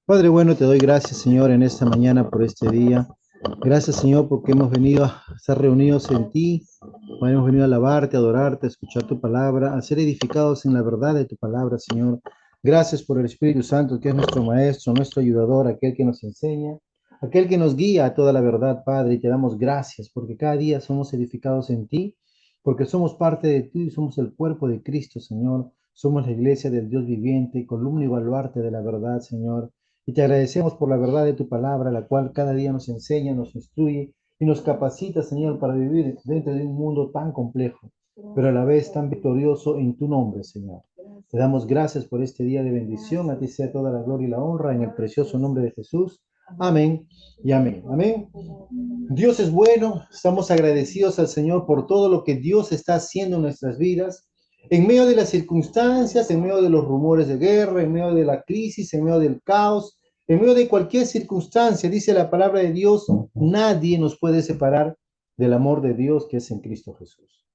Padre bueno, te doy gracias, Señor, en esta mañana por este día. Gracias, Señor, porque hemos venido a estar reunidos en ti. Hemos venido a alabarte, a adorarte, a escuchar tu palabra, a ser edificados en la verdad de tu palabra, Señor. Gracias por el Espíritu Santo, que es nuestro Maestro, nuestro ayudador, aquel que nos enseña, aquel que nos guía a toda la verdad, Padre. Y te damos gracias porque cada día somos edificados en ti, porque somos parte de ti y somos el cuerpo de Cristo, Señor. Somos la iglesia del Dios viviente, columna y baluarte de la verdad, Señor. Y te agradecemos por la verdad de tu palabra, la cual cada día nos enseña, nos instruye y nos capacita, Señor, para vivir dentro de un mundo tan complejo, pero a la vez tan victorioso en tu nombre, Señor. Te damos gracias por este día de bendición. A ti sea toda la gloria y la honra en el precioso nombre de Jesús. Amén y amén. Amén. Dios es bueno. Estamos agradecidos al Señor por todo lo que Dios está haciendo en nuestras vidas. En medio de las circunstancias, en medio de los rumores de guerra, en medio de la crisis, en medio del caos, en medio de cualquier circunstancia, dice la palabra de Dios, nadie nos puede separar del amor de Dios que es en Cristo Jesús.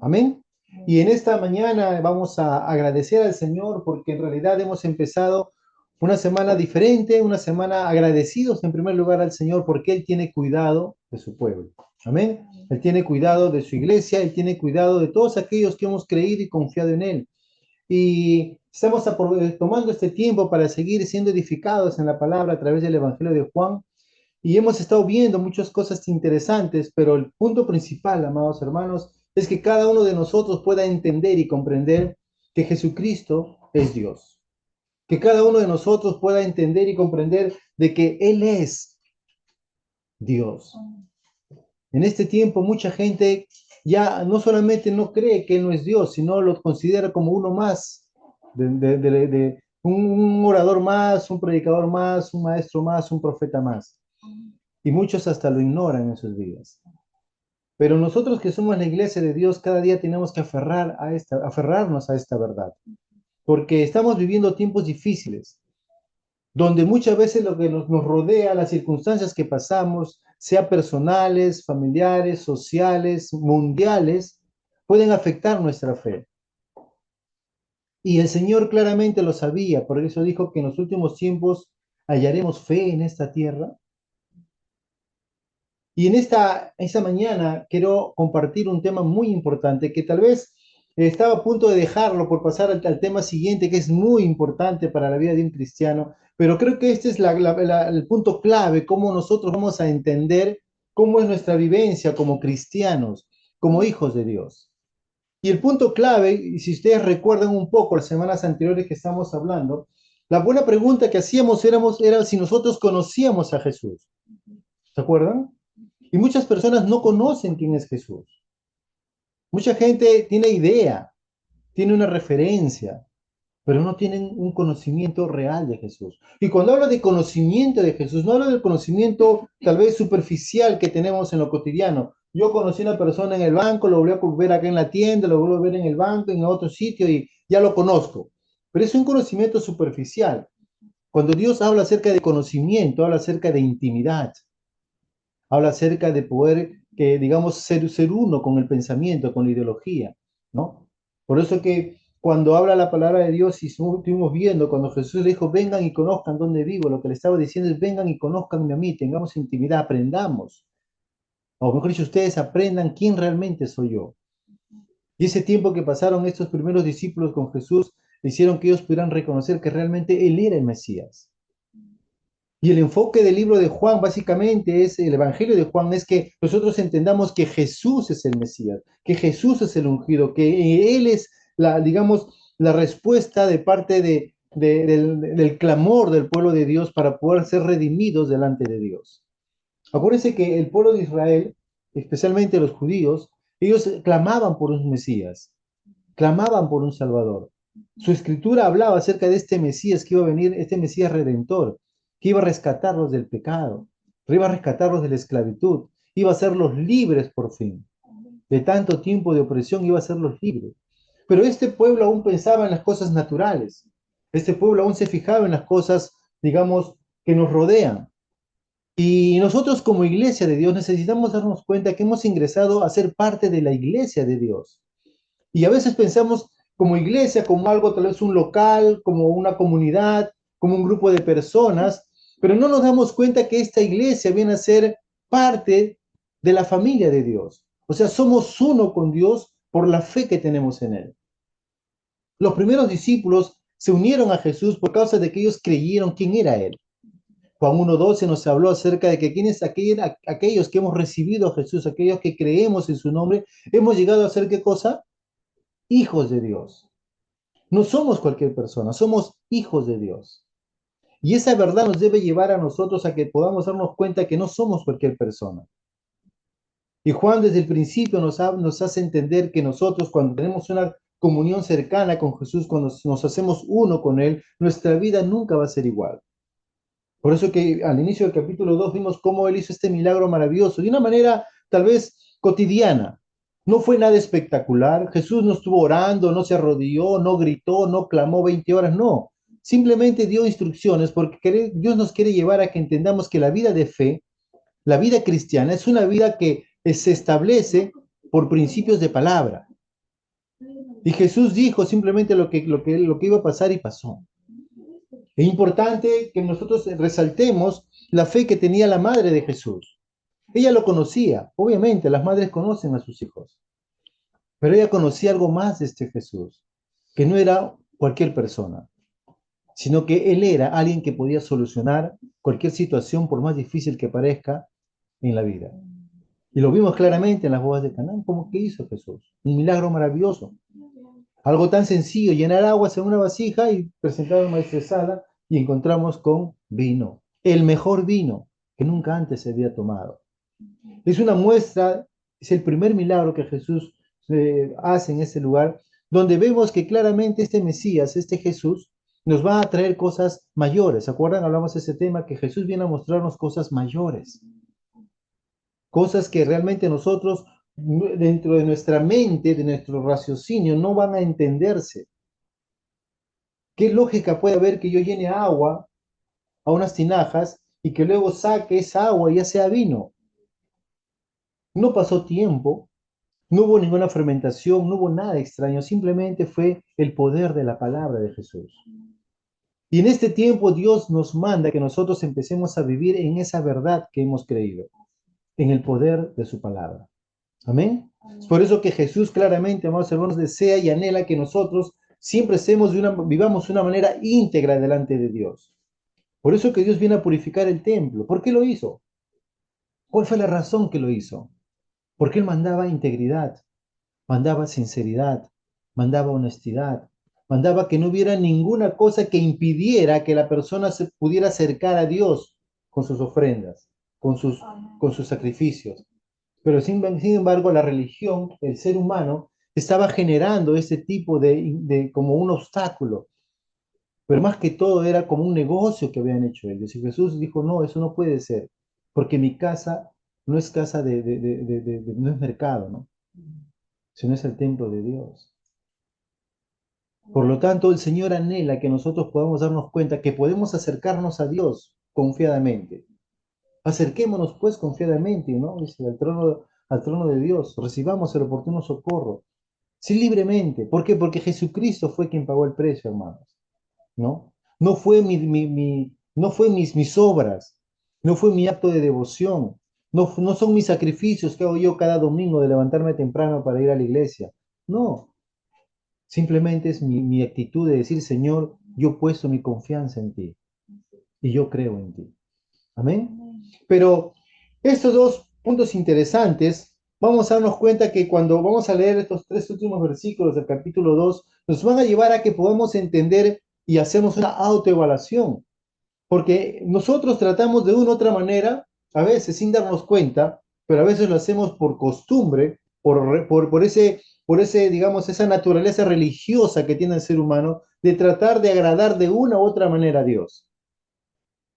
Amén. Y en esta mañana vamos a agradecer al Señor porque en realidad hemos empezado una semana diferente, una semana agradecidos en primer lugar al Señor porque Él tiene cuidado de su pueblo. Amén. Él tiene cuidado de su iglesia, Él tiene cuidado de todos aquellos que hemos creído y confiado en Él. Y estamos tomando este tiempo para seguir siendo edificados en la palabra a través del Evangelio de Juan. Y hemos estado viendo muchas cosas interesantes, pero el punto principal, amados hermanos, es que cada uno de nosotros pueda entender y comprender que Jesucristo es Dios. Que cada uno de nosotros pueda entender y comprender de que Él es Dios. En este tiempo mucha gente ya no solamente no cree que Él no es Dios, sino lo considera como uno más, de un orador más, un predicador más, un maestro más, un profeta más. Y muchos hasta lo ignoran en sus vidas. Pero nosotros que somos la iglesia de Dios, cada día tenemos que aferrarnos a esta verdad, porque estamos viviendo tiempos difíciles, donde muchas veces lo que nos rodea, las circunstancias que pasamos, sea personales, familiares, sociales, mundiales, pueden afectar nuestra fe. Y el Señor claramente lo sabía, por eso dijo que en los últimos tiempos hallaremos fe en esta tierra. Y en esta mañana quiero compartir un tema muy importante que tal vez estaba a punto de dejarlo por pasar al tema siguiente, que es muy importante para la vida de un cristiano, pero creo que este es el punto clave, cómo nosotros vamos a entender cómo es nuestra vivencia como cristianos, como hijos de Dios. Y el punto clave, y si ustedes recuerdan un poco las semanas anteriores que estamos hablando, la buena pregunta que hacíamos era si nosotros conocíamos a Jesús. ¿Se acuerdan? Y muchas personas no conocen quién es Jesús. Mucha gente tiene idea, tiene una referencia, pero no tienen un conocimiento real de Jesús. Y cuando hablo de conocimiento de Jesús, no hablo del conocimiento tal vez superficial que tenemos en lo cotidiano. Yo conocí a una persona en el banco, lo volví a ver acá en la tienda, lo vuelvo a ver en el banco, en otro sitio y ya lo conozco. Pero es un conocimiento superficial. Cuando Dios habla acerca de conocimiento, habla acerca de intimidad. Habla acerca de poder, que digamos, ser uno con el pensamiento, con la ideología, ¿no? Por eso que cuando habla la palabra de Dios y estuvimos viendo, cuando Jesús le dijo, vengan y conozcan dónde vivo, lo que le estaba diciendo es, vengan y conozcanme a mí, tengamos intimidad, aprendamos. O mejor dicho, ustedes aprendan quién realmente soy yo. Y ese tiempo que pasaron estos primeros discípulos con Jesús, hicieron que ellos pudieran reconocer que realmente Él era el Mesías. Y el enfoque del libro de Juan, básicamente, es el Evangelio de Juan, es que nosotros entendamos que Jesús es el Mesías, que Jesús es el ungido, que Él es digamos, la respuesta de parte del clamor del pueblo de Dios para poder ser redimidos delante de Dios. Acuérdense que el pueblo de Israel, especialmente los judíos, ellos clamaban por un Mesías, clamaban por un Salvador. Su escritura hablaba acerca de este Mesías que iba a venir, este Mesías redentor, que iba a rescatarlos del pecado, iba a rescatarlos de la esclavitud, iba a hacerlos libres por fin. De tanto tiempo de opresión iba a hacerlos libres. Pero este pueblo aún pensaba en las cosas naturales. Este pueblo aún se fijaba en las cosas, digamos, que nos rodean. Y nosotros como iglesia de Dios necesitamos darnos cuenta que hemos ingresado a ser parte de la iglesia de Dios. Y a veces pensamos como iglesia, como algo, tal vez un local, como una comunidad, como un grupo de personas, pero no nos damos cuenta que esta iglesia viene a ser parte de la familia de Dios. O sea, somos uno con Dios por la fe que tenemos en Él. Los primeros discípulos se unieron a Jesús por causa de que ellos creyeron quién era Él. Juan 1:12 nos habló acerca de que quienes aquellos que hemos recibido a Jesús, aquellos que creemos en su nombre, hemos llegado a ser ¿qué cosa? Hijos de Dios. No somos cualquier persona, somos hijos de Dios. Y esa verdad nos debe llevar a nosotros a que podamos darnos cuenta que no somos cualquier persona. Y Juan desde el principio nos hace entender que nosotros cuando tenemos una comunión cercana con Jesús, cuando nos hacemos uno con Él, nuestra vida nunca va a ser igual. Por eso que al inicio del capítulo 2 vimos cómo Él hizo este milagro maravilloso, de una manera tal vez cotidiana. No fue nada espectacular. Jesús no estuvo orando, no se arrodilló, no gritó, no clamó 20 horas, no. Simplemente dio instrucciones porque Dios nos quiere llevar a que entendamos que la vida de fe, la vida cristiana, es una vida que se establece por principios de palabra. Y Jesús dijo simplemente lo que iba a pasar y pasó. Es importante que nosotros resaltemos la fe que tenía la madre de Jesús. Ella lo conocía, obviamente, las madres conocen a sus hijos, pero ella conocía algo más de este Jesús, que no era cualquier persona, sino que él era alguien que podía solucionar cualquier situación, por más difícil que parezca, en la vida. Y lo vimos claramente en las bodas de Canaán, como que hizo Jesús. Un milagro maravilloso. Algo tan sencillo, llenar aguas en una vasija y presentar al maestresala y encontramos con vino, el mejor vino que nunca antes se había tomado. Es una muestra, es el primer milagro que Jesús hace en ese lugar, donde vemos que claramente este Mesías, este Jesús, nos va a traer cosas mayores. ¿Se acuerdan? Hablamos de ese tema, que Jesús viene a mostrarnos cosas mayores, cosas que realmente nosotros, dentro de nuestra mente, de nuestro raciocinio, no van a entenderse. ¿Qué lógica puede haber que yo llene agua a unas tinajas y que luego saque esa agua y ya sea vino? No pasó tiempo, no hubo ninguna fermentación, no hubo nada extraño, simplemente fue el poder de la palabra de Jesús. Y en este tiempo Dios nos manda que nosotros empecemos a vivir en esa verdad que hemos creído, en el poder de su palabra. Amén. Es por eso que Jesús claramente, amados hermanos, desea y anhela que nosotros siempre vivamos de una manera íntegra delante de Dios. Por eso que Dios viene a purificar el templo. ¿Por qué lo hizo? ¿Cuál fue la razón que lo hizo? Porque Él mandaba integridad, mandaba sinceridad, mandaba honestidad, mandaba que no hubiera ninguna cosa que impidiera que la persona se pudiera acercar a Dios con sus ofrendas, con sus sacrificios. Pero sin embargo, la religión, el ser humano, estaba generando ese tipo como un obstáculo. Pero más que todo era como un negocio que habían hecho ellos. Y Jesús dijo, no, eso no puede ser, porque mi casa no es casa no es mercado, ¿no? Sino es el templo de Dios. Por lo tanto, el Señor anhela que nosotros podamos darnos cuenta que podemos acercarnos a Dios confiadamente. Acerquémonos pues confiadamente, ¿no? Dice, al trono de Dios, recibamos el oportuno socorro. Sí, libremente. ¿Por qué? Porque Jesucristo fue quien pagó el precio, hermanos. ¿No? No fue no fue mis obras, no fue mi acto de devoción, no son mis sacrificios que hago yo cada domingo de levantarme temprano para ir a la iglesia. No, simplemente es mi actitud de decir, Señor, yo he puesto mi confianza en ti y yo creo en ti. Amén. Pero estos dos puntos interesantes, vamos a darnos cuenta que cuando vamos a leer estos tres últimos versículos del capítulo 2 nos van a llevar a que podamos entender y hacernos una autoevaluación. Porque nosotros tratamos de una u otra manera, a veces sin darnos cuenta, pero a veces lo hacemos por costumbre, por ese, digamos, esa naturaleza religiosa que tiene el ser humano, de tratar de agradar de una u otra manera a Dios.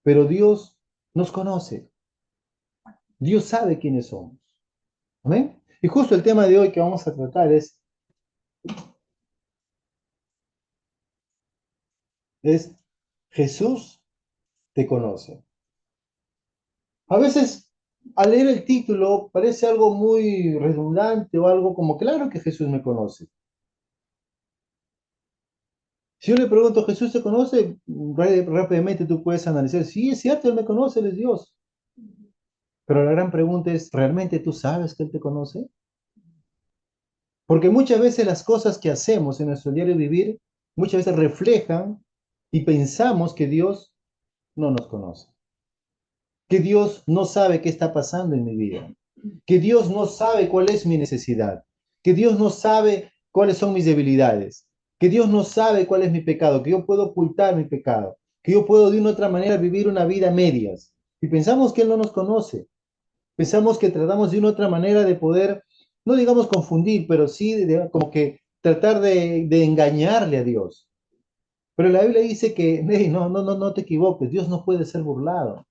Pero Dios nos conoce. Dios sabe quiénes somos. ¿Amén? Y justo el tema de hoy que vamos a tratar es Jesús te conoce. A veces al leer el título parece algo muy redundante o algo como, claro que Jesús me conoce. Si yo le pregunto, ¿Jesús te conoce? Rápidamente tú puedes analizar, sí, es cierto, Él me conoce, Él es Dios. Pero la gran pregunta es, ¿realmente tú sabes que Él te conoce? Porque muchas veces las cosas que hacemos en nuestro diario vivir, muchas veces reflejan y pensamos que Dios no nos conoce, que Dios no sabe qué está pasando en mi vida, que Dios no sabe cuál es mi necesidad, que Dios no sabe cuáles son mis debilidades, que Dios no sabe cuál es mi pecado, que yo puedo ocultar mi pecado, que yo puedo de una u otra manera vivir una vida a medias. Y pensamos que Él no nos conoce, pensamos que tratamos de una u otra manera de poder, no digamos confundir, pero sí como que tratar de engañarle a Dios. Pero la Biblia dice que, hey, no te equivoques, Dios no puede ser burlado.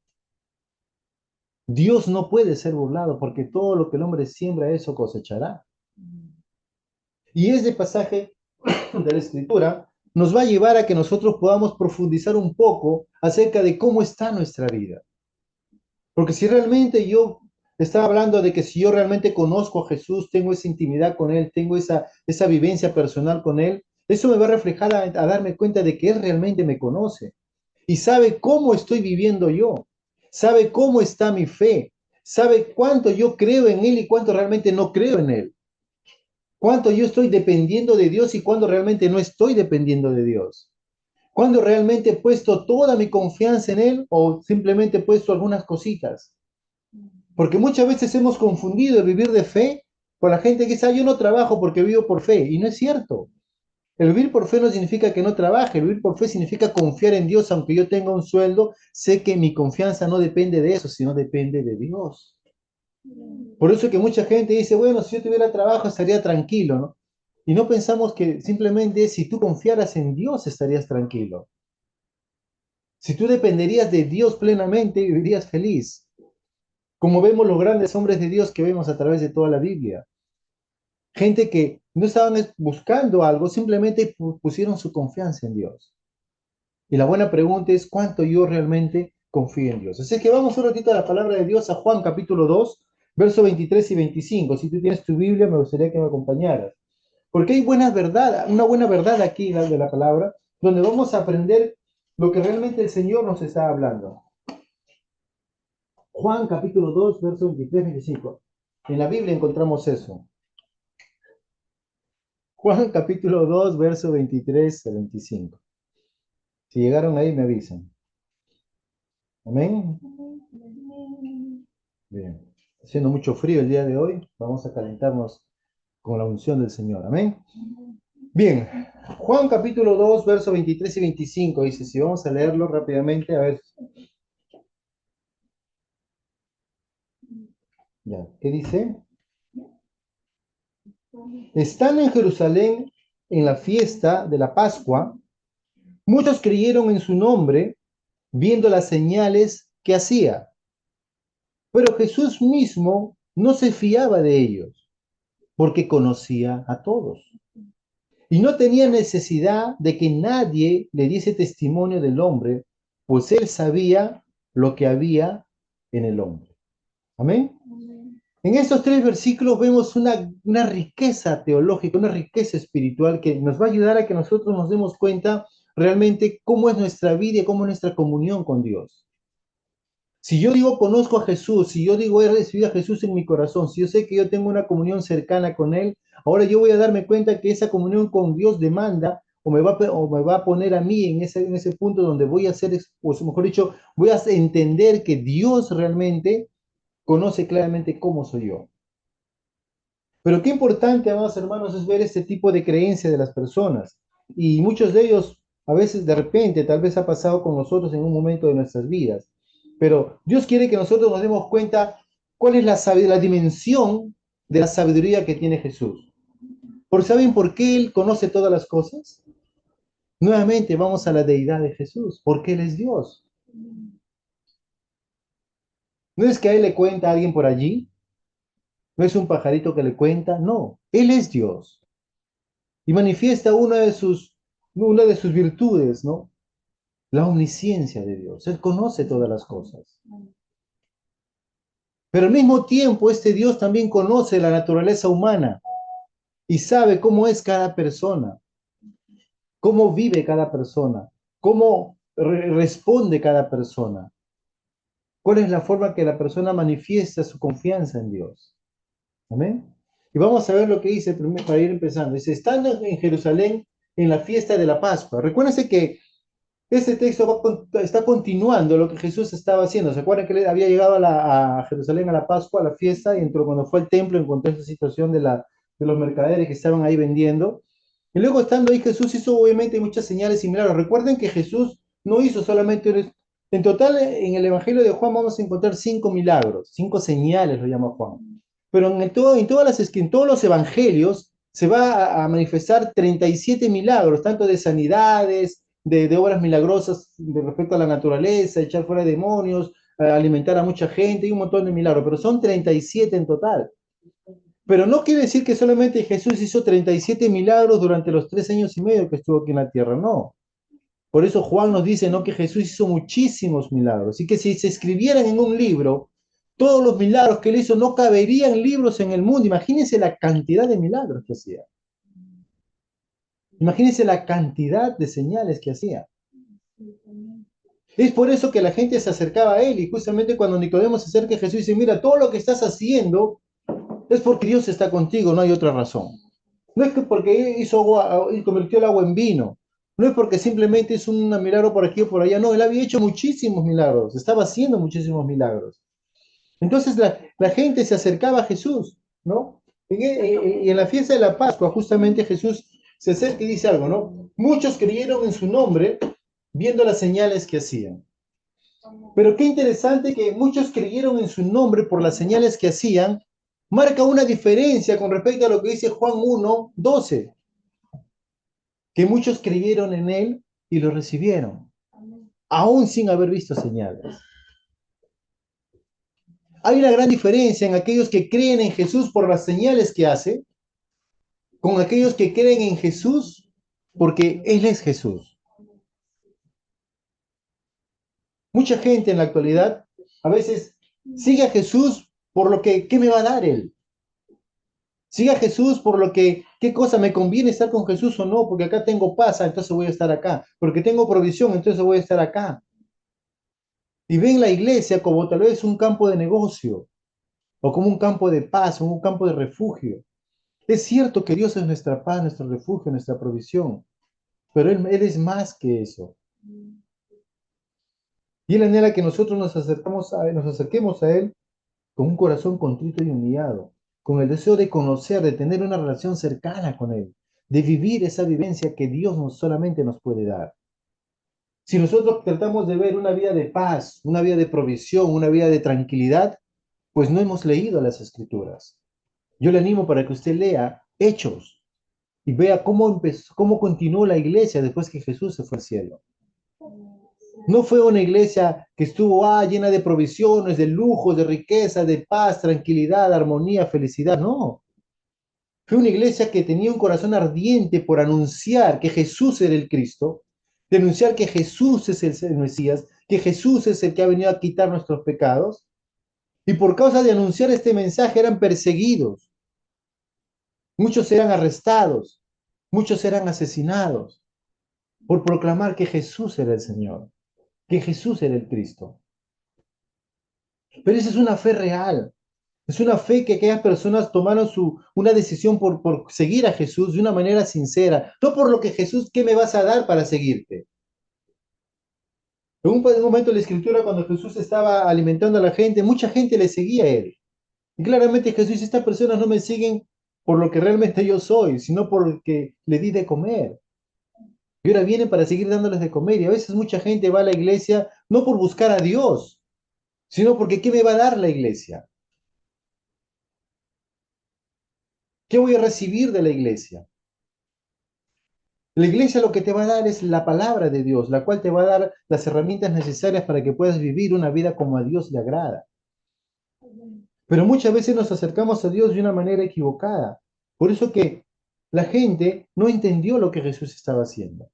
Dios no puede ser burlado porque todo lo que el hombre siembra, eso cosechará. Y ese pasaje de la Escritura nos va a llevar a que nosotros podamos profundizar un poco acerca de cómo está nuestra vida. Porque si realmente yo estaba hablando de que si yo realmente conozco a Jesús, tengo esa intimidad con Él, tengo esa vivencia personal con Él, eso me va a reflejar a darme cuenta de que Él realmente me conoce y sabe cómo estoy viviendo yo, sabe cómo está mi fe, sabe cuánto yo creo en Él y cuánto realmente no creo en Él, cuánto yo estoy dependiendo de Dios y cuándo realmente no estoy dependiendo de Dios, cuándo realmente he puesto toda mi confianza en Él o simplemente he puesto algunas cositas. Porque muchas veces hemos confundido el vivir de fe con la gente que dice, ah, yo no trabajo porque vivo por fe. Y no es cierto. El vivir por fe no significa que no trabaje. El vivir por fe significa confiar en Dios, aunque yo tenga un sueldo, sé que mi confianza no depende de eso, sino depende de Dios. Por eso que mucha gente dice, bueno, si yo tuviera trabajo estaría tranquilo, ¿no? Y no pensamos que simplemente si tú confiaras en Dios estarías tranquilo. Si tú dependerías de Dios plenamente, vivirías feliz. Como vemos los grandes hombres de Dios que vemos a través de toda la Biblia. Gente que no estaban buscando algo, simplemente pusieron su confianza en Dios. Y la buena pregunta es, ¿cuánto yo realmente confío en Dios? Así que vamos un ratito a la palabra de Dios, a Juan capítulo 2, versos 23 y 25. Si tú tienes tu Biblia, me gustaría que me acompañaras. Porque hay buena verdad, una buena verdad aquí de la palabra, donde vamos a aprender lo que realmente el Señor nos está hablando. Juan capítulo 2, versos 23 y 25. En la Biblia encontramos eso. Juan capítulo 2, verso 23 a 25. Si llegaron ahí, me avisan. Amén. Bien. Haciendo mucho frío el día de hoy, vamos a calentarnos con la unción del Señor. Amén. Bien. Juan capítulo 2, verso 23 y 25. Dice, si vamos a leerlo rápidamente, a ver. Ya. ¿Qué dice? Están en Jerusalén en la fiesta de la Pascua. Muchos creyeron en su nombre, viendo las señales que hacía. Pero Jesús mismo no se fiaba de ellos, porque conocía a todos. Y no tenía necesidad de que nadie le diese testimonio del hombre, pues él sabía lo que había en el hombre. Amén. En estos tres versículos vemos una riqueza teológica, una riqueza espiritual que nos va a ayudar a que nosotros nos demos cuenta realmente cómo es nuestra vida y cómo es nuestra comunión con Dios. Si yo digo conozco a Jesús, si yo digo he recibido a Jesús en mi corazón, si yo sé que yo tengo una comunión cercana con Él, ahora yo voy a darme cuenta que esa comunión con Dios demanda o me va a poner a mí en ese punto donde voy a hacer, o mejor dicho, voy a entender que Dios realmente conoce claramente cómo soy yo. Pero qué importante, amados hermanos, es ver este tipo de creencia de las personas. Y muchos de ellos, a veces de repente, tal vez ha pasado con nosotros en un momento de nuestras vidas. Pero Dios quiere que nosotros nos demos cuenta cuál es la dimensión de la sabiduría que tiene Jesús. ¿Por saben por qué Él conoce todas las cosas? Nuevamente vamos a la deidad de Jesús, porque Él es Dios. No es que a Él le cuenta a alguien por allí, no es un pajarito que le cuenta, no, Él es Dios. Y manifiesta una de sus virtudes, ¿no? La omnisciencia de Dios. Él conoce todas las cosas. Pero al mismo tiempo, este Dios también conoce la naturaleza humana y sabe cómo es cada persona. cómo vive cada persona, cómo responde cada persona, cuál es la forma que la persona manifiesta su confianza en Dios. Amén. Y vamos a ver lo que dice primero para ir empezando. Dice, estando en Jerusalén en la fiesta de la Pascua. Recuérdense que este texto está continuando lo que Jesús estaba haciendo. ¿Se acuerdan que él había llegado a Jerusalén a la Pascua, a la fiesta, y entró, cuando fue al templo encontró esta situación de los mercaderes que estaban ahí vendiendo? Y luego estando ahí Jesús hizo obviamente muchas señales y milagros. Recuerden que Jesús no hizo solamente, en total en el Evangelio de Juan vamos a encontrar 5 milagros, 5 señales lo llama Juan. Pero en todos los evangelios se va a manifestar 37 milagros, tanto de sanidades, de obras milagrosas de respecto a la naturaleza, echar fuera demonios, alimentar a mucha gente y un montón de milagros, pero son 37 en total. Pero no quiere decir que solamente Jesús hizo 37 milagros durante los 3 años y medio que estuvo aquí en la tierra, no. Por eso Juan nos dice, ¿no?, que Jesús hizo muchísimos milagros y que si se escribieran en un libro, todos los milagros que él hizo no caberían libros en el mundo. Imagínense la cantidad de milagros que hacía. Imagínense la cantidad de señales que hacía. Es por eso que la gente se acercaba a él y justamente cuando Nicodemo se acerca a Jesús y dice, mira, todo lo que estás haciendo es porque Dios está contigo, no hay otra razón. No es que porque hizo agua y convirtió el agua en vino. No es porque simplemente es un milagro por aquí o por allá. No, él había hecho muchísimos milagros. Estaba haciendo muchísimos milagros. Entonces la gente se acercaba a Jesús, ¿no? Y en la fiesta de la Pascua, justamente Jesús se acerca y dice algo, ¿no? Muchos creyeron en su nombre viendo las señales que hacían. Pero qué interesante que muchos creyeron en su nombre por las señales que hacían, marca una diferencia con respecto a lo que dice Juan 1:12, que muchos creyeron en él y lo recibieron, aún sin haber visto señales. Hay una gran diferencia en aquellos que creen en Jesús por las señales que hace, con aquellos que creen en Jesús porque Él es Jesús. Mucha gente en la actualidad a veces sigue a Jesús por lo que, ¿qué me va a dar Él? Siga a Jesús por lo que, qué cosa me conviene estar con Jesús o no, porque acá tengo paz, entonces voy a estar acá, porque tengo provisión, entonces voy a estar acá. Y ven la iglesia como tal vez un campo de negocio, o como un campo de paz, o un campo de refugio. Es cierto que Dios es nuestra paz, nuestro refugio, nuestra provisión, pero Él es más que eso. Y Él anhela que nosotros nos acerquemos a Él con un corazón contrito y humillado, con el deseo de conocer, de tener una relación cercana con Él, de vivir esa vivencia que Dios solamente nos puede dar. Si nosotros tratamos de ver una vida de paz, una vida de provisión, una vida de tranquilidad, pues no hemos leído las Escrituras. Yo le animo para que usted lea Hechos y vea cómo continuó la iglesia después que Jesús se fue al cielo. No fue una iglesia que estuvo llena de provisiones, de lujos, de riqueza, de paz, tranquilidad, armonía, felicidad. No. Fue una iglesia que tenía un corazón ardiente por anunciar que Jesús era el Cristo, de anunciar que Jesús es el Mesías, que Jesús es el que ha venido a quitar nuestros pecados. Y por causa de anunciar este mensaje eran perseguidos. Muchos eran arrestados, muchos eran asesinados por proclamar que Jesús era el Señor, que Jesús era el Cristo. Pero esa es una fe real. Es una fe que aquellas personas tomaron una decisión por seguir a Jesús de una manera sincera. No por lo que Jesús, ¿qué me vas a dar para seguirte? En un momento de la Escritura, cuando Jesús estaba alimentando a la gente, mucha gente le seguía a él. Y claramente Jesús dice, estas personas no me siguen por lo que realmente yo soy, sino por lo que le di de comer. Y ahora vienen para seguir dándoles de comer. Y a veces mucha gente va a la iglesia no por buscar a Dios, sino porque ¿qué me va a dar la iglesia? ¿Qué voy a recibir de la iglesia? La iglesia lo que te va a dar es la palabra de Dios, la cual te va a dar las herramientas necesarias para que puedas vivir una vida como a Dios le agrada. Pero muchas veces nos acercamos a Dios de una manera equivocada. Por eso que la gente no entendió lo que Jesús estaba haciendo.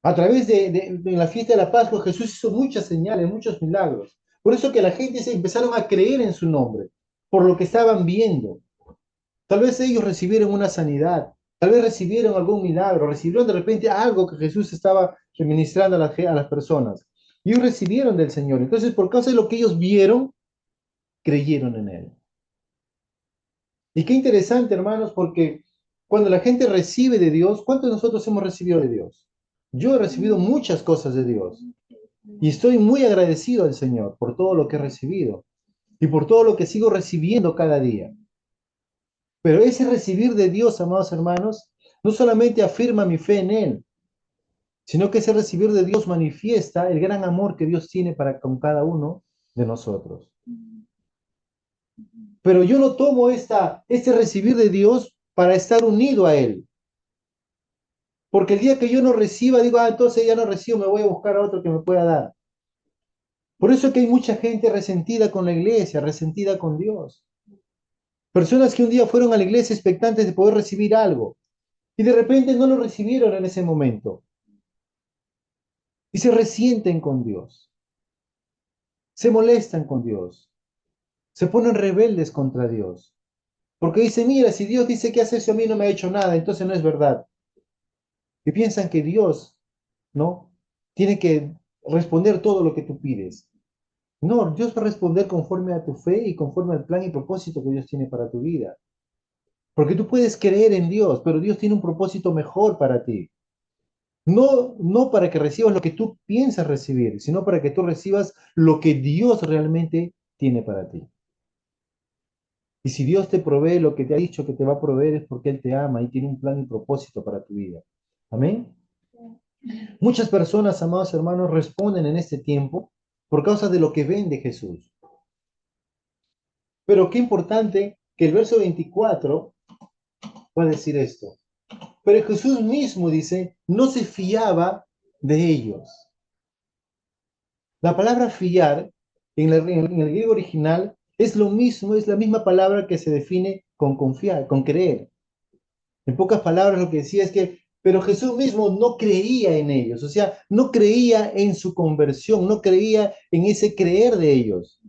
A través de la fiesta de la Pascua, Jesús hizo muchas señales, muchos milagros. Por eso que la gente se empezaron a creer en su nombre, por lo que estaban viendo. Tal vez ellos recibieron una sanidad, Tal vez recibieron algún milagro, recibieron de repente algo que Jesús estaba ministrando a las personas. Y ellos recibieron del Señor. Entonces, por causa de lo que ellos vieron, creyeron en Él. Y qué interesante, hermanos, porque cuando la gente recibe de Dios, ¿cuántos de nosotros hemos recibido de Dios? Yo he recibido muchas cosas de Dios y estoy muy agradecido al Señor por todo lo que he recibido y por todo lo que sigo recibiendo cada día. Pero ese recibir de Dios, amados hermanos, no solamente afirma mi fe en Él, sino que ese recibir de Dios manifiesta el gran amor que Dios tiene para con cada uno de nosotros. Pero yo no tomo este recibir de Dios para estar unido a Él. Porque el día que yo no reciba, digo, entonces ya no recibo, me voy a buscar a otro que me pueda dar. Por eso es que hay mucha gente resentida con la iglesia, resentida con Dios. Personas que un día fueron a la iglesia expectantes de poder recibir algo y de repente no lo recibieron en ese momento y se resienten con Dios, se molestan con Dios, se ponen rebeldes contra Dios. Porque dicen, mira, si Dios dice que hace eso a mí no me ha hecho nada, entonces no es verdad. Y piensan que Dios, ¿no? Tiene que responder todo lo que tú pides. No, Dios va a responder conforme a tu fe y conforme al plan y propósito que Dios tiene para tu vida. Porque tú puedes creer en Dios, pero Dios tiene un propósito mejor para ti. No para que recibas lo que tú piensas recibir, sino para que tú recibas lo que Dios realmente tiene para ti. Y si Dios te provee lo que te ha dicho que te va a proveer es porque Él te ama y tiene un plan y propósito para tu vida. Amén. Muchas personas, amados hermanos, responden en este tiempo por causa de lo que ven de Jesús. Pero qué importante que el verso 24 va a decir esto. Pero Jesús mismo dice, no se fiaba de ellos. La palabra fiar en el griego original es lo mismo, es la misma palabra que se define con confiar, con creer. En pocas palabras lo que decía es que, pero Jesús mismo no creía en ellos, o sea, no creía en su conversión, no creía en ese creer de ellos.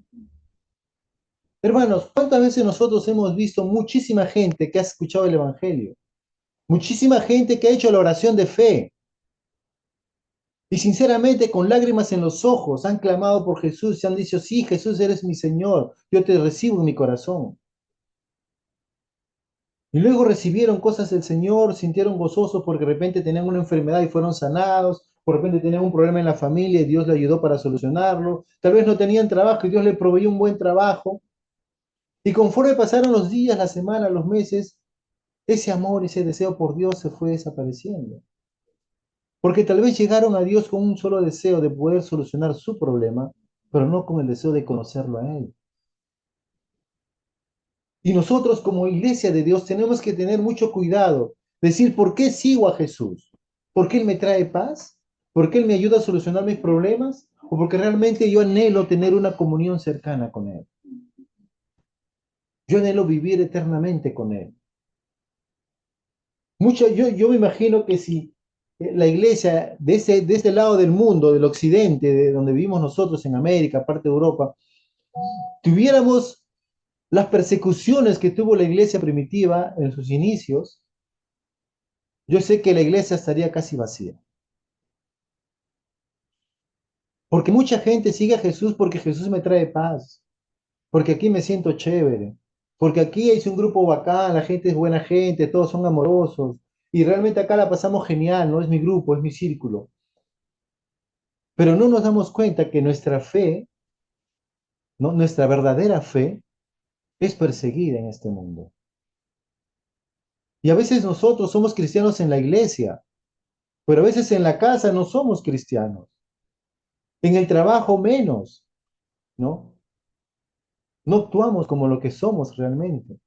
Hermanos, ¿cuántas veces nosotros hemos visto muchísima gente que ha escuchado el Evangelio? Muchísima gente que ha hecho la oración de fe y sinceramente con lágrimas en los ojos han clamado por Jesús y han dicho, sí, Jesús, eres mi Señor, yo te recibo en mi corazón. Y luego recibieron cosas del Señor, sintieron gozosos porque de repente tenían una enfermedad y fueron sanados, por repente tenían un problema en la familia y Dios le ayudó para solucionarlo, tal vez no tenían trabajo y Dios le proveyó un buen trabajo. Y conforme pasaron los días, las semanas, los meses, ese amor, ese deseo por Dios se fue desapareciendo. Porque tal vez llegaron a Dios con un solo deseo de poder solucionar su problema, pero no con el deseo de conocerlo a Él. Y nosotros como iglesia de Dios tenemos que tener mucho cuidado, decir, ¿por qué sigo a Jesús? ¿Por qué Él me trae paz? ¿Por qué Él me ayuda a solucionar mis problemas? ¿O porque realmente yo anhelo tener una comunión cercana con Él? Yo anhelo vivir eternamente con Él. Yo me imagino que si la iglesia de ese lado del mundo, del occidente, de donde vivimos nosotros en América, parte de Europa, tuviéramos las persecuciones que tuvo la iglesia primitiva en sus inicios, yo sé que la iglesia estaría casi vacía. Porque mucha gente sigue a Jesús porque Jesús me trae paz, porque aquí me siento chévere, porque aquí hay un grupo bacán, la gente es buena gente, todos son amorosos, y realmente acá la pasamos genial, no es mi grupo, es mi círculo. Pero no nos damos cuenta que nuestra fe, ¿no? Nuestra verdadera fe es perseguida en este mundo. Y a veces nosotros somos cristianos en la iglesia, pero a veces en la casa no somos cristianos. En el trabajo menos, ¿no? No actuamos como lo que somos realmente.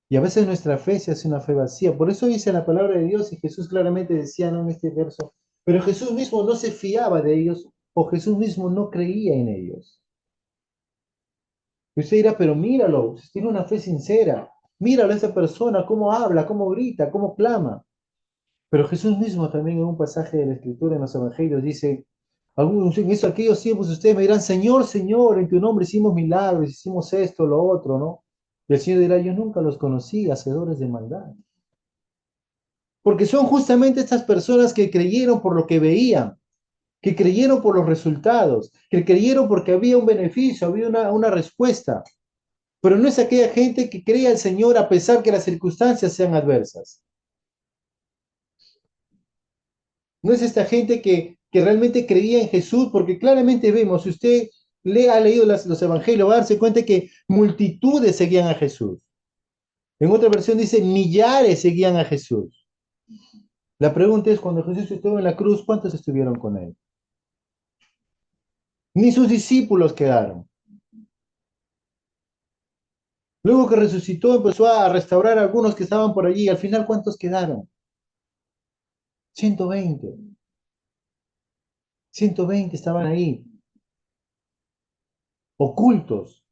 Y a veces nuestra fe se hace una fe vacía. Por eso dice la palabra de Dios y Jesús claramente decía, ¿no? En este verso, pero Jesús mismo no se fiaba de ellos o Jesús mismo no creía en ellos. Y usted dirá, pero míralo, usted tiene una fe sincera. Míralo a esa persona, cómo habla, cómo grita, cómo clama. Pero Jesús mismo también en un pasaje de la Escritura en los Evangelios dice, en eso aquellos tiempos ustedes me dirán, Señor, Señor, en tu nombre hicimos milagros, hicimos esto, lo otro, ¿no? Y el Señor dirá, yo nunca los conocí, hacedores de maldad. Porque son justamente estas personas que creyeron por lo que veían, que creyeron por los resultados, que creyeron porque había un beneficio, había una respuesta. Pero no es aquella gente que cree al Señor a pesar que las circunstancias sean adversas. No es esta gente que realmente creía en Jesús, porque claramente vemos, si usted ha leído los evangelios, va a darse cuenta que multitudes seguían a Jesús. En otra versión dice, millares seguían a Jesús. La pregunta es, cuando Jesús estuvo en la cruz, ¿cuántos estuvieron con él? Ni sus discípulos quedaron. Luego que resucitó, empezó a restaurar a algunos que estaban por allí. Al final, ¿cuántos quedaron? 120. 120 estaban ahí, ocultos,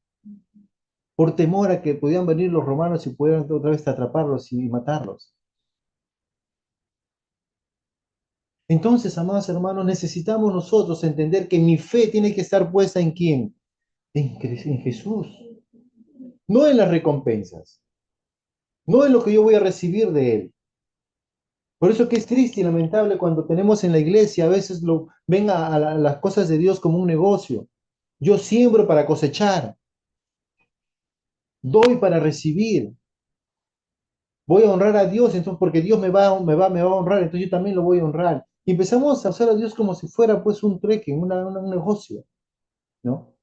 por temor a que podían venir los romanos y pudieran otra vez atraparlos y matarlos. Entonces, amados hermanos, necesitamos nosotros entender que mi fe tiene que estar puesta en quién, en Jesús, no en las recompensas, no en lo que yo voy a recibir de Él. Por eso que es triste y lamentable cuando tenemos en la iglesia, a veces lo ven a las cosas de Dios como un negocio. Yo siembro para cosechar, doy para recibir, voy a honrar a Dios, entonces porque Dios me va a honrar, entonces yo también lo voy a honrar. Y empezamos a usar a Dios como si fuera pues un trueque, un negocio, ¿no?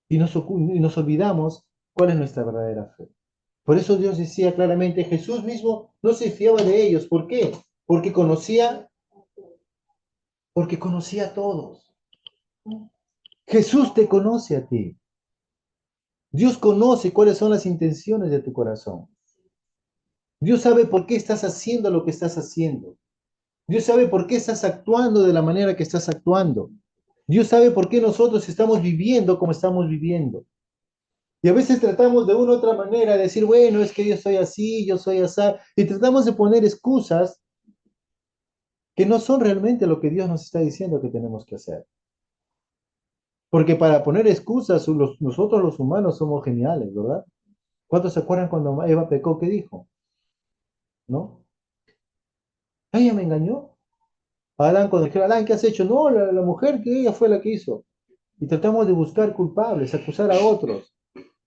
Y nos olvidamos cuál es nuestra verdadera fe. Por eso Dios decía claramente, Jesús mismo no se fiaba de ellos. ¿Por qué? Porque porque conocía a todos. Jesús te conoce a ti. Dios conoce cuáles son las intenciones de tu corazón. Dios sabe por qué estás haciendo lo que estás haciendo. Dios sabe por qué estás actuando de la manera que estás actuando. Dios sabe por qué nosotros estamos viviendo como estamos viviendo. Y a veces tratamos de una u otra manera de decir, bueno, es que yo soy así, yo soy así, y tratamos de poner excusas que no son realmente lo que Dios nos está diciendo que tenemos que hacer. Porque para poner excusas, nosotros los humanos somos geniales, ¿verdad? ¿Cuántos se acuerdan cuando Eva pecó? ¿Qué dijo? ¿No? Ella me engañó. Adán, cuando dijeron, Adán, ¿qué has hecho? No, la mujer que ella fue la que hizo. Y tratamos de buscar culpables, acusar a otros,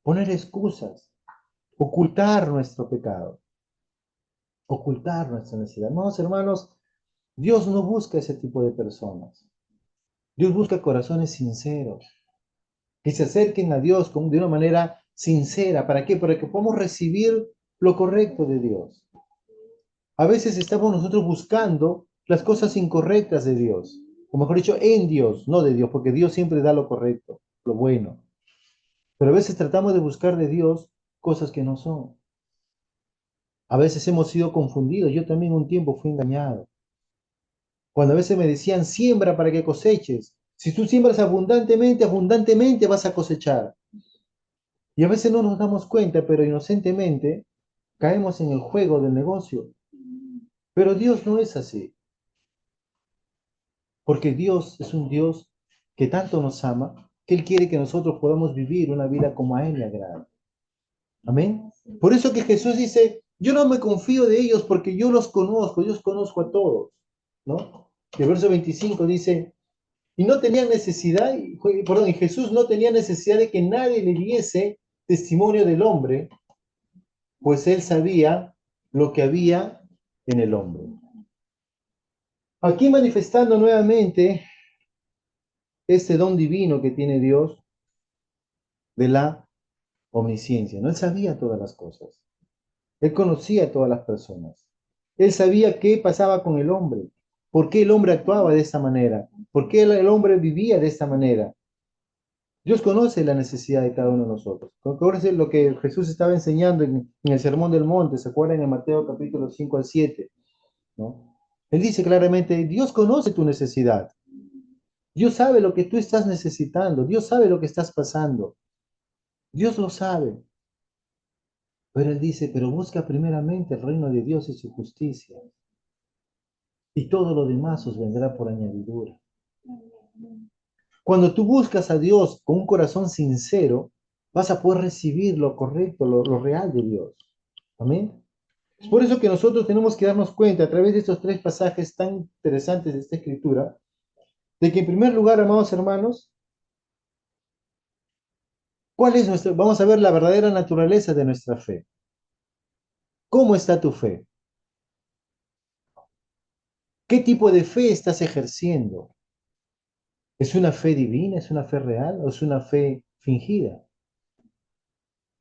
poner excusas, ocultar nuestro pecado, ocultar nuestra necesidad. Hermanos, hermanos, Dios no busca ese tipo de personas. Dios busca corazones sinceros, que se acerquen a Dios de una manera sincera. ¿Para qué? Para que podamos recibir lo correcto de Dios. A veces estamos nosotros buscando las cosas incorrectas de Dios, o mejor dicho, en Dios, no de Dios, porque Dios siempre da lo correcto, lo bueno. Pero a veces tratamos de buscar de Dios cosas que no son. A veces hemos sido confundidos. Yo también un tiempo fui engañado. Cuando a veces me decían, siembra para que coseches. Si tú siembras abundantemente, abundantemente vas a cosechar. Y a veces no nos damos cuenta, pero inocentemente caemos en el juego del negocio. Pero Dios no es así, porque Dios es un Dios que tanto nos ama, que Él quiere que nosotros podamos vivir una vida como a Él le agrada. Amén. Por eso que Jesús dice, yo no me confío de ellos porque yo los conozco, yo los conozco a todos, ¿no? El verso 25 dice, y no tenían necesidad, perdón, y Jesús no tenía necesidad de que nadie le diese testimonio del hombre, pues él sabía lo que había en el hombre. Aquí manifestando nuevamente este don divino que tiene Dios de la omnisciencia, ¿no? Él sabía todas las cosas. Él conocía a todas las personas. Él sabía qué pasaba con el hombre, por qué el hombre actuaba de esta manera, por qué el hombre vivía de esta manera. Dios conoce la necesidad de cada uno de nosotros. Acuérdense lo que Jesús estaba enseñando en el Sermón del Monte, ¿se acuerdan? En Mateo capítulo 5 al 7, ¿no? Él dice claramente, Dios conoce tu necesidad. Dios sabe lo que tú estás necesitando. Dios sabe lo que estás pasando. Dios lo sabe. Pero Él dice, pero busca primeramente el reino de Dios y su justicia. Y todo lo demás os vendrá por añadidura. Cuando tú buscas a Dios con un corazón sincero, vas a poder recibir lo correcto, lo real de Dios. Amén. Es por eso que nosotros tenemos que darnos cuenta a través de estos tres pasajes tan interesantes de esta escritura, de que en primer lugar, amados hermanos, ¿cuál es nuestra? Vamos a ver la verdadera naturaleza de nuestra fe. ¿Cómo está tu fe? ¿Qué tipo de fe estás ejerciendo? ¿Es una fe divina? ¿Es una fe real? ¿O es una fe fingida?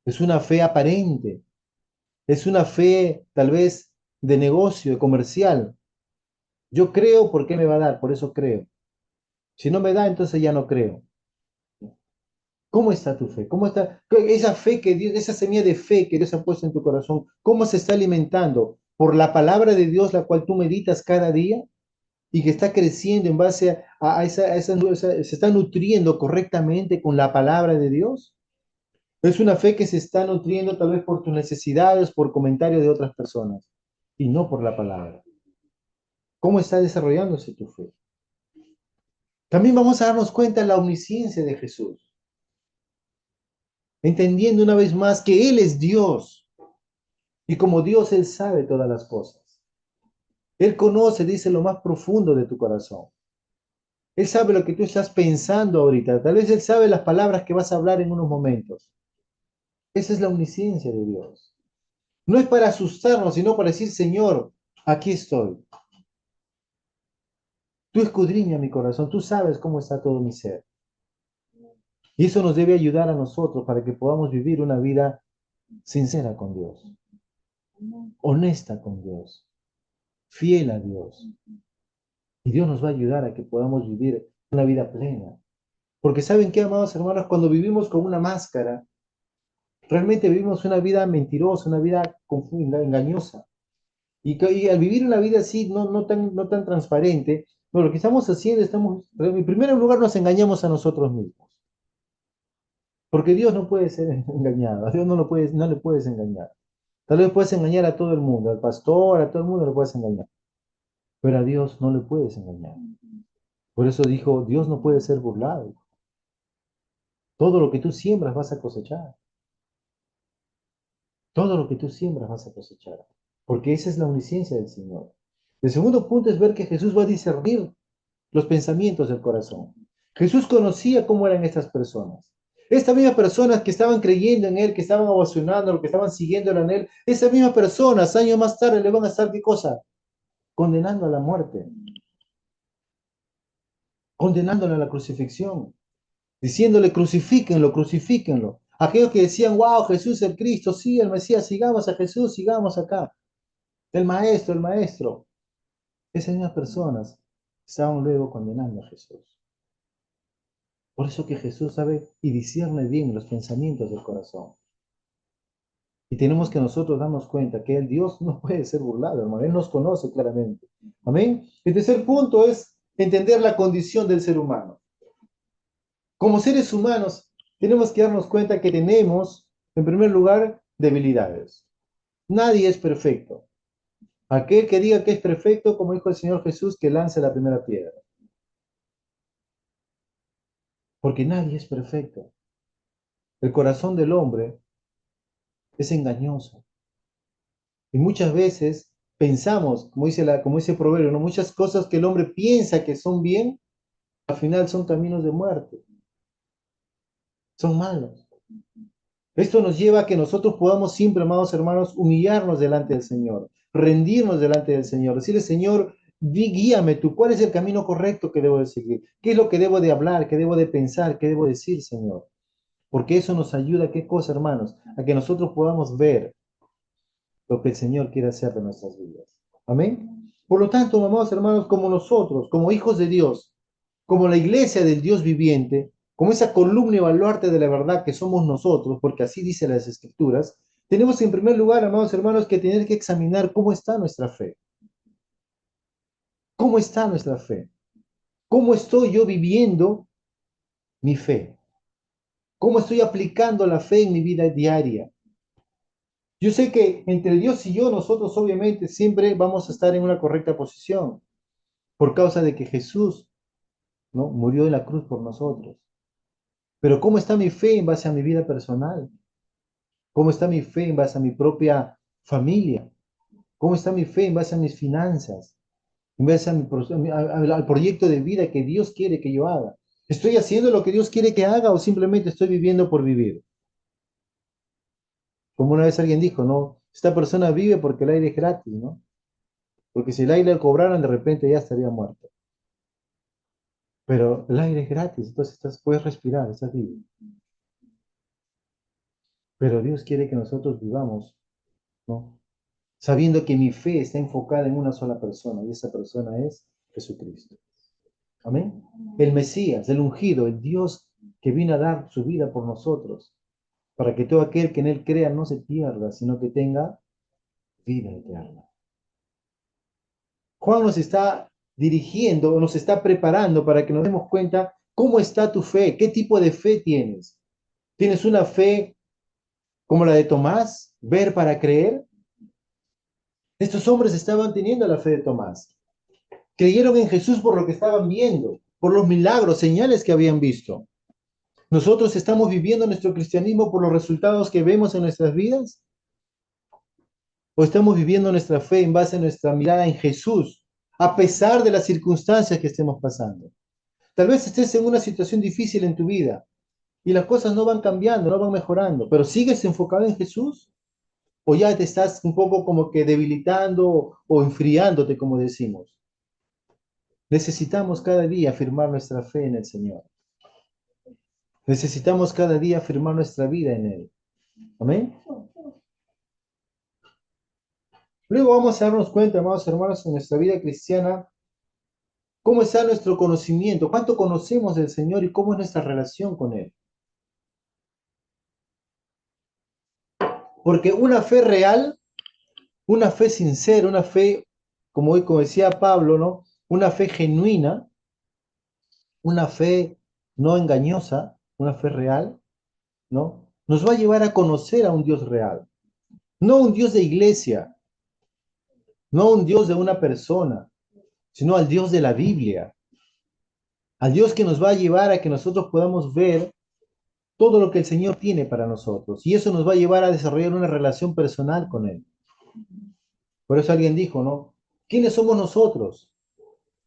¿Es una fe aparente? ¿Es una fe tal vez de negocio, comercial? Yo creo, ¿por qué me va a dar? Por eso creo. Si no me da, entonces ya no creo. ¿Cómo está tu fe? ¿Cómo está esa fe que Dios, esa semilla de fe que Dios ha puesto en tu corazón? ¿Cómo se está alimentando? ¿Por la palabra de Dios, la cual tú meditas cada día y que está creciendo en base se está nutriendo correctamente con la palabra de Dios? Es una fe que se está nutriendo tal vez por tus necesidades, por comentarios de otras personas y no por la palabra. ¿Cómo está desarrollándose tu fe? También vamos a darnos cuenta de la omnisciencia de Jesús, entendiendo una vez más que Él es Dios y como Dios Él sabe todas las cosas. Él conoce, dice, lo más profundo de tu corazón. Él sabe lo que tú estás pensando ahorita. Tal vez Él sabe las palabras que vas a hablar en unos momentos. Esa es la omnisciencia de Dios. No es para asustarnos, sino para decir, Señor, aquí estoy. Tú escudriña mi corazón, tú sabes cómo está todo mi ser. Y eso nos debe ayudar a nosotros para que podamos vivir una vida sincera con Dios, honesta con Dios, fiel a Dios. Y Dios nos va a ayudar a que podamos vivir una vida plena. Porque ¿saben qué, amados hermanos? Cuando vivimos con una máscara, realmente vivimos una vida mentirosa, una vida engañosa. Y al vivir una vida así, no tan transparente, lo que estamos haciendo, en primer lugar, nos engañamos a nosotros mismos. Porque Dios no puede ser engañado, a Dios no le puedes engañar. Tal vez puedes engañar a todo el mundo, al pastor, a todo el mundo le puedes engañar, pero a Dios no le puedes engañar. Por eso dijo, Dios no puede ser burlado. Todo lo que tú siembras vas a cosechar. Todo lo que tú siembras vas a cosechar. Porque esa es la omnisciencia del Señor. El segundo punto es ver que Jesús va a discernir los pensamientos del corazón. Jesús conocía cómo eran estas personas. Estas mismas personas que estaban creyendo en Él, que estaban ovacionando, que estaban siguiéndolo en Él, esas mismas personas, años más tarde, le van a estar, ¿qué cosa? Condenando a la muerte, condenándole a la crucifixión, diciéndole, crucifíquenlo, crucifíquenlo. Aquellos que decían, wow, Jesús es el Cristo, sí, el Mesías, sigamos a Jesús, sigamos acá. El maestro, el maestro. Esas mismas personas estaban luego condenando a Jesús. Por eso que Jesús sabe y discierne bien los pensamientos del corazón. Y tenemos que nosotros darnos cuenta que el Dios no puede ser burlado, hermano. Él nos conoce claramente. Amén. El tercer punto es entender la condición del ser humano. Como seres humanos, tenemos que darnos cuenta que tenemos, en primer lugar, debilidades. Nadie es perfecto. Aquel que diga que es perfecto, como dijo el Señor Jesús, que lance la primera piedra. Porque nadie es perfecto. El corazón del hombre es engañoso. Y muchas veces pensamos, como dice el proverbio, ¿no? Muchas cosas que el hombre piensa que son bien, al final son caminos de muerte, son malos. Esto nos lleva a que nosotros podamos siempre, amados hermanos, humillarnos delante del Señor, rendirnos delante del Señor, decirle, Señor, guíame tú, ¿cuál es el camino correcto que debo de seguir? ¿Qué es lo que debo de hablar? ¿Qué debo de pensar? ¿Qué debo decir, Señor? Porque eso nos ayuda, ¿qué cosa, hermanos? A que nosotros podamos ver lo que el Señor quiere hacer de nuestras vidas. Amén. Por lo tanto, amados hermanos, como nosotros, como hijos de Dios, como la iglesia del Dios viviente, como esa columna y baluarte de la verdad que somos nosotros, porque así dice las Escrituras, tenemos en primer lugar, amados hermanos, que tener que examinar cómo está nuestra fe. ¿Cómo está nuestra fe? ¿Cómo estoy yo viviendo mi fe? ¿Cómo estoy aplicando la fe en mi vida diaria? Yo sé que entre Dios y yo, nosotros obviamente siempre vamos a estar en una correcta posición por causa de que Jesús, ¿no? Murió en la cruz por nosotros. Pero ¿cómo está mi fe en base a mi vida personal? ¿Cómo está mi fe en base a mi propia familia? ¿Cómo está mi fe en base a mis finanzas? En base a al proyecto de vida que Dios quiere que yo haga. ¿Estoy haciendo lo que Dios quiere que haga o simplemente estoy viviendo por vivir? Como una vez alguien dijo, ¿no? Esta persona vive porque el aire es gratis, ¿no? Porque si el aire lo cobraran, de repente ya estaría muerto. Pero el aire es gratis, entonces puedes respirar, estás vivo. Pero Dios quiere que nosotros vivamos, ¿no? Sabiendo que mi fe está enfocada en una sola persona, y esa persona es Jesucristo. Amén. El Mesías, el ungido, el Dios que vino a dar su vida por nosotros, para que todo aquel que en él crea no se pierda, sino que tenga vida eterna. Juan nos está dirigiendo, nos está preparando para que nos demos cuenta cómo está tu fe, qué tipo de fe tienes. ¿Tienes una fe como la de Tomás, ver para creer? Estos hombres estaban teniendo la fe de Tomás. Creyeron en Jesús por lo que estaban viendo, por los milagros, señales que habían visto. ¿Nosotros estamos viviendo nuestro cristianismo por los resultados que vemos en nuestras vidas? ¿O estamos viviendo nuestra fe en base a nuestra mirada en Jesús, a pesar de las circunstancias que estemos pasando? Tal vez estés en una situación difícil en tu vida y las cosas no van cambiando, no van mejorando, pero ¿sigues enfocado en Jesús? ¿O ya te estás un poco como que debilitando o enfriándote, como decimos? Necesitamos cada día afirmar nuestra fe en el Señor. Necesitamos cada día afirmar nuestra vida en Él. Amén. Luego vamos a darnos cuenta, amados hermanos, en nuestra vida cristiana, cómo está nuestro conocimiento, cuánto conocemos del Señor y cómo es nuestra relación con Él. Porque una fe real, una fe sincera, una fe, como decía Pablo, ¿no? Una fe genuina, una fe no engañosa, una fe real, ¿no? Nos va a llevar a conocer a un Dios real, no un Dios de iglesia, no un Dios de una persona, sino al Dios de la Biblia, al Dios que nos va a llevar a que nosotros podamos ver todo lo que el Señor tiene para nosotros. Y eso nos va a llevar a desarrollar una relación personal con Él. Por eso alguien dijo, ¿no? ¿Quiénes somos nosotros?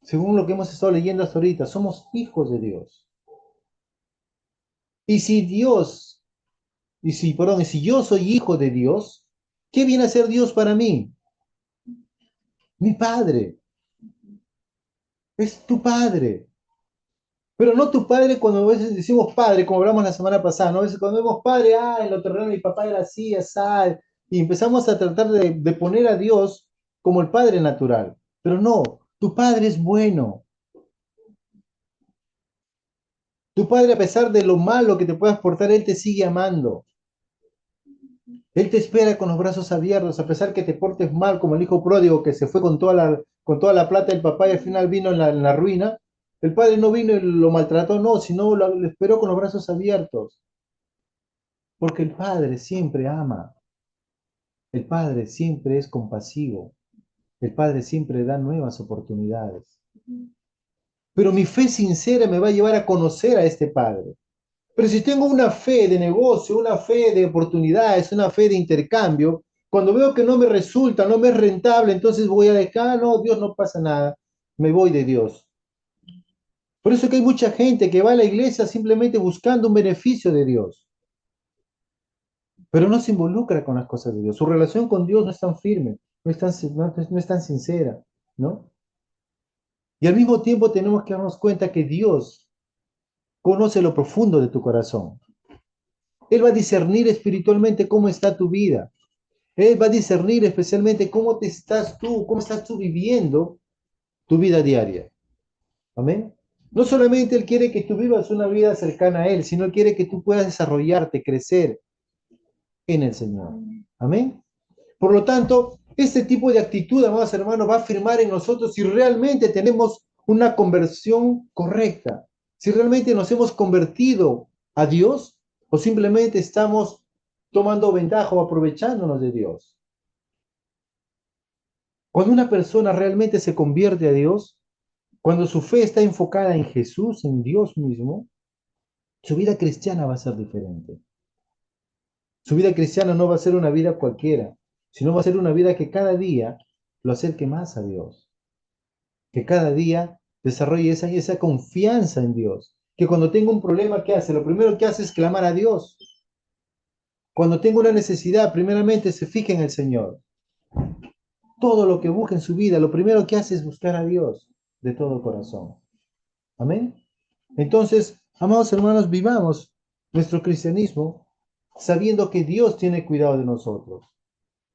Según lo que hemos estado leyendo hasta ahorita, somos hijos de Dios. Y si Dios, y si yo soy hijo de Dios, ¿qué viene a ser Dios para mí? Mi Padre. Es tu Padre. Pero no tu padre cuando a veces decimos padre, como hablamos la semana pasada, ¿no? A veces cuando vemos padre, en lo terreno mi papá era así, así, y empezamos a tratar de poner a Dios como el padre natural. Pero no, tu padre es bueno. Tu padre, a pesar de lo malo que te puedas portar, él te sigue amando. Él te espera con los brazos abiertos, a pesar que te portes mal, como el hijo pródigo que se fue con toda la plata del papá y al final vino en la ruina. El padre no vino y lo maltrató, no, sino lo esperó con los brazos abiertos. Porque el Padre siempre ama, el Padre siempre es compasivo, el Padre siempre da nuevas oportunidades. Pero mi fe sincera me va a llevar a conocer a este Padre. Pero si tengo una fe de negocio, una fe de oportunidades, una fe de intercambio, cuando veo que no me resulta, no me es rentable, entonces voy a dejar, no, Dios no pasa nada, me voy de Dios. Por eso que hay mucha gente que va a la iglesia simplemente buscando un beneficio de Dios, pero no se involucra con las cosas de Dios. Su relación con Dios no es tan firme, no es tan sincera, ¿no? Y al mismo tiempo tenemos que darnos cuenta que Dios conoce lo profundo de tu corazón. Él va a discernir espiritualmente cómo está tu vida. Él va a discernir especialmente cómo estás tú viviendo tu vida diaria. Amén. No solamente Él quiere que tú vivas una vida cercana a Él, sino Él quiere que tú puedas desarrollarte, crecer en el Señor. Amén. Por lo tanto, este tipo de actitud, amados hermanos, va a afirmar en nosotros si realmente tenemos una conversión correcta, si realmente nos hemos convertido a Dios o simplemente estamos tomando ventaja o aprovechándonos de Dios. Cuando una persona realmente se convierte a Dios, cuando su fe está enfocada en Jesús, en Dios mismo, su vida cristiana va a ser diferente. Su vida cristiana no va a ser una vida cualquiera, sino va a ser una vida que cada día lo acerque más a Dios. Que cada día desarrolle esa confianza en Dios. Que cuando tenga un problema, ¿qué hace? Lo primero que hace es clamar a Dios. Cuando tenga una necesidad, primeramente se fija en el Señor. Todo lo que busca en su vida, lo primero que hace es buscar a Dios de todo corazón. Amén. Entonces, amados hermanos, vivamos nuestro cristianismo sabiendo que Dios tiene cuidado de nosotros.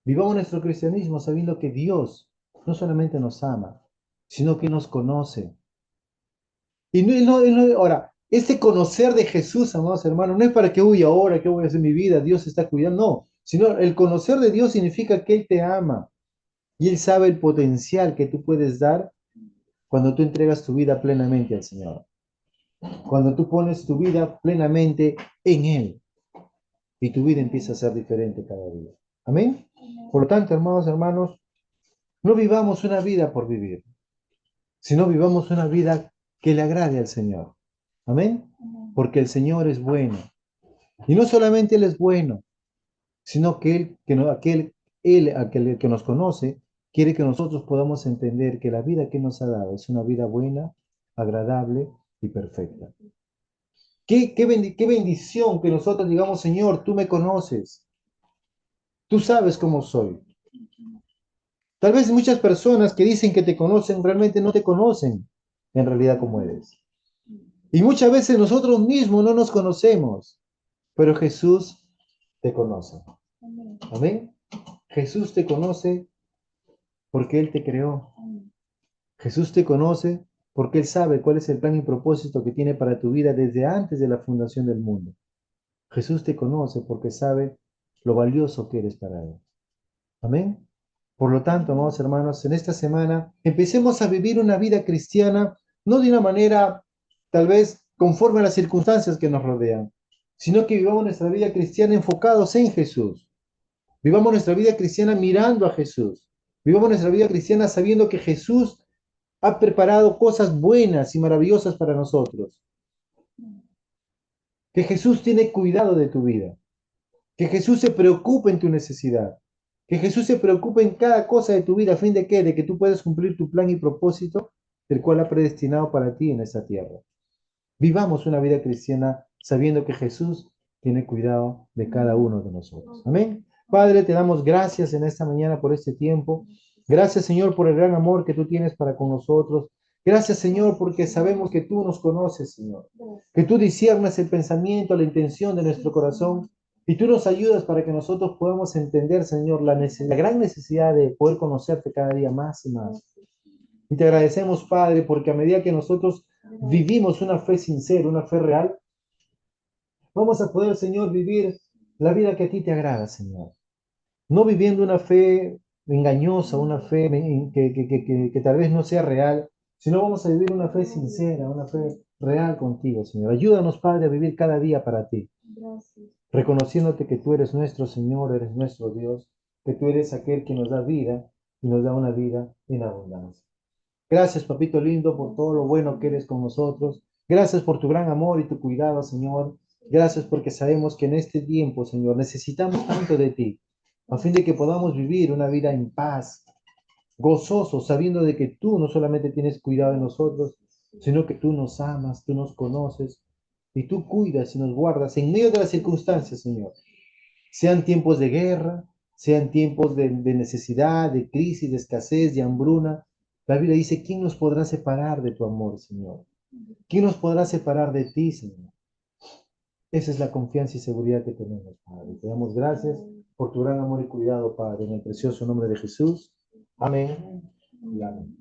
Vivamos nuestro cristianismo sabiendo que Dios no solamente nos ama, sino que nos conoce. Y ahora, este conocer de Jesús, amados hermanos, no es para que, uy, ahora, ¿qué voy a hacer en mi vida? Dios está cuidando, no, sino el conocer de Dios significa que Él te ama y Él sabe el potencial que tú puedes dar cuando tú entregas tu vida plenamente al Señor, cuando tú pones tu vida plenamente en Él y tu vida empieza a ser diferente cada día. Amén. Por lo tanto, hermanos, hermanos, no vivamos una vida por vivir, sino vivamos una vida que le agrade al Señor. Amén. Porque el Señor es bueno. Y no solamente Él es bueno, sino que Él, que no, aquel que nos conoce, quiere que nosotros podamos entender que la vida que nos ha dado es una vida buena, agradable y perfecta. Qué bendición que nosotros digamos, Señor, tú me conoces, tú sabes cómo soy. Tal vez muchas personas que dicen que te conocen realmente no te conocen en realidad como eres. Y muchas veces nosotros mismos no nos conocemos, pero Jesús te conoce. Amén. Jesús te conoce porque Él te creó. Jesús te conoce porque Él sabe cuál es el plan y propósito que tiene para tu vida desde antes de la fundación del mundo. Jesús te conoce porque sabe lo valioso que eres para Él. Amén. Por lo tanto, amados hermanos, en esta semana empecemos a vivir una vida cristiana, no de una manera tal vez conforme a las circunstancias que nos rodean, sino que vivamos nuestra vida cristiana enfocados en Jesús. Vivamos nuestra vida cristiana mirando a Jesús. Vivamos nuestra vida cristiana sabiendo que Jesús ha preparado cosas buenas y maravillosas para nosotros. Que Jesús tiene cuidado de tu vida. Que Jesús se preocupe en tu necesidad. Que Jesús se preocupe en cada cosa de tu vida, a fin de qué? De que tú puedas cumplir tu plan y propósito, el cual ha predestinado para ti en esta tierra. Vivamos una vida cristiana sabiendo que Jesús tiene cuidado de cada uno de nosotros. Amén. Padre, te damos gracias en esta mañana por este tiempo. Gracias, Señor, por el gran amor que tú tienes para con nosotros. Gracias, Señor, porque sabemos que tú nos conoces, Señor. Que tú disiernas el pensamiento, la intención de nuestro corazón. Y tú nos ayudas para que nosotros podamos entender, Señor, la gran necesidad de poder conocerte cada día más y más. Y te agradecemos, Padre, porque a medida que nosotros vivimos una fe sincera, una fe real, vamos a poder, Señor, vivir la vida que a ti te agrada, Señor. No viviendo una fe engañosa, una fe que tal vez no sea real, sino vamos a vivir una fe sincera, una fe real contigo, Señor. Ayúdanos, Padre, a vivir cada día para ti, reconociéndote que tú eres nuestro Señor, eres nuestro Dios, que tú eres aquel que nos da vida y nos da una vida en abundancia. Gracias, papito lindo, por todo lo bueno que eres con nosotros. Gracias por tu gran amor y tu cuidado, Señor. Gracias porque sabemos que en este tiempo, Señor, necesitamos tanto de ti, a fin de que podamos vivir una vida en paz, gozoso, sabiendo de que tú no solamente tienes cuidado de nosotros, sino que tú nos amas, tú nos conoces y tú cuidas y nos guardas en medio de las circunstancias, Señor. Sean tiempos de guerra, sean tiempos de necesidad, de crisis, de escasez, de hambruna. La Biblia dice, ¿quién nos podrá separar de tu amor, Señor? ¿Quién nos podrá separar de ti, Señor? Esa es la confianza y seguridad que tenemos, Padre. Te damos gracias por tu gran amor y cuidado, Padre, en el precioso nombre de Jesús. Amén y amén.